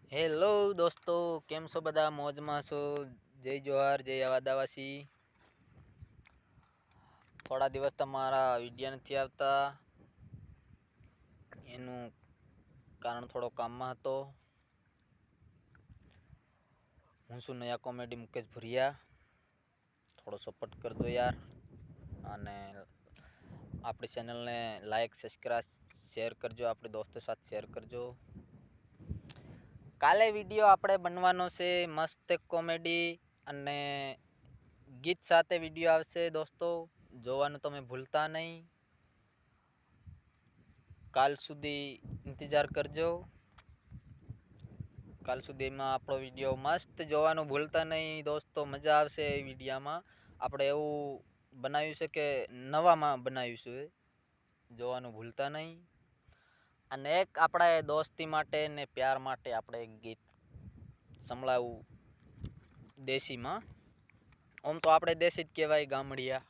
Hello દોસ્તો, કેમ છો બધા? મોજમાં છો? જય જોહાર, જય આદિવાસી. થોડા દિવસ તમારા વિડીયો નથી આવતા, એનું કારણ થોડો કામમાં હતો. હું છું નયા કોમેડી મુકેશ ભુરિયા. થોડો સપોર્ટ કરજો યાર, અને આપણી ચેનલને લાઈક, સબસ્ક્રાઈબ, શેર કરજો. આપણી દોસ્તો સાથે શેર કરજો. કાલે વિડીયો આપણે બનવાનો છે મસ્ત કોમેડી અને ગીત સાથે વિડીયો આવશે દોસ્તો, જોવાનું તમે ભૂલતા નહીં. કાલ સુધી ઇંતજાર કરજો. કાલ સુધીમાં આપણો વિડીયો મસ્ત જોવાનું ભૂલતા નહીં દોસ્તો, મજા આવશે એ વિડીયામાં. આપણે એવું બનાવ્યું છે કે નવામાં બનાવ્યું છે, જોવાનું ભૂલતા નહીં. અને એક આપણે દોસ્તી માટે ને પ્યાર માટે આપણે એક ગીત સંભળાવું દેશીમાં. આમ તો આપણે દેશી જ કહેવાય, ગામડિયા.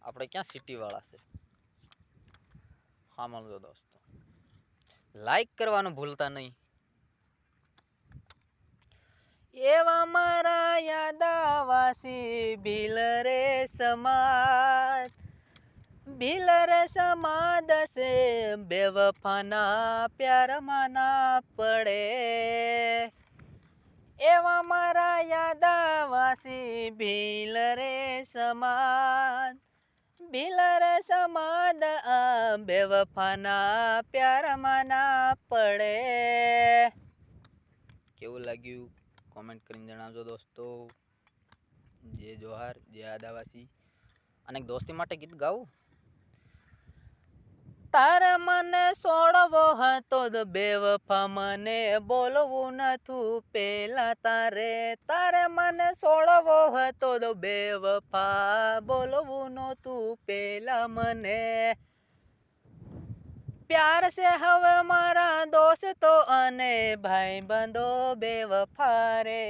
આપણે ક્યાં સિટીવાળા છે. હા મળજો દોસ્તો, લાઈક કરવાનું ભૂલતા નહીં. એવા મારા યાદાવાસી ભીલ રે સમાજ, ભીલ રે સમાદ છે, બેવફાના પ્યારમાં ના પડે. એવા મારા યાદાવાસી ભીલ રે સમાજ, ભીલ રે સમાદ, બેવફાના પ્યારમાં ના પડે. કેવું લાગ્યું કોમેન્ટ કરીને જણાવજો દોસ્તો. જય જોહાર, જય આદિવાસી. અને દોસ્તી માટે ગીત ગાવું. તારે મને છોડવો હતો બેવફા, મને બોલવું નતું પેલા તારે. તારે મને છોડવો હતો બેવફા, બોલવું નતું પેલા મને. પ્યાર છે હવે મારા દોસ્તો અને ભાઈબંધો બેવફા રે.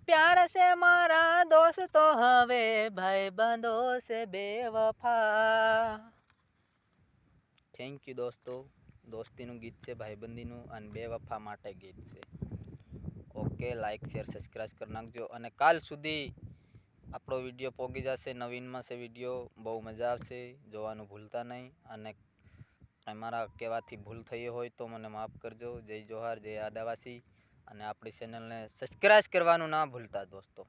પ્યાર છે મારા દોસ્તો હવે ભાઈબંધો છે બેવફા. થેન્ક યુ દોસ્તો. દોસ્તીનું ગીત છે, ભાઈબંધીનું, અને બેવફા માટે ગીત છે. ઓકે, લાઈક, શેર, સબસ્ક્રાઈબ કરી નાખજો. અને કાલ સુધી આપણો વિડીયો પોગી જશે. નવીનમાં છે વિડીયો, બહુ મજા આવશે, જોવાનું ભૂલતા નહીં. અને મારા કહેવાથી ભૂલ થઈ હોય તો મને માફ કરજો. જય જોહાર, જય આદિવાસી. અને આપણી ચેનલને સબસ્ક્રાઈબ કરવાનું ના ભૂલતા દોસ્તો.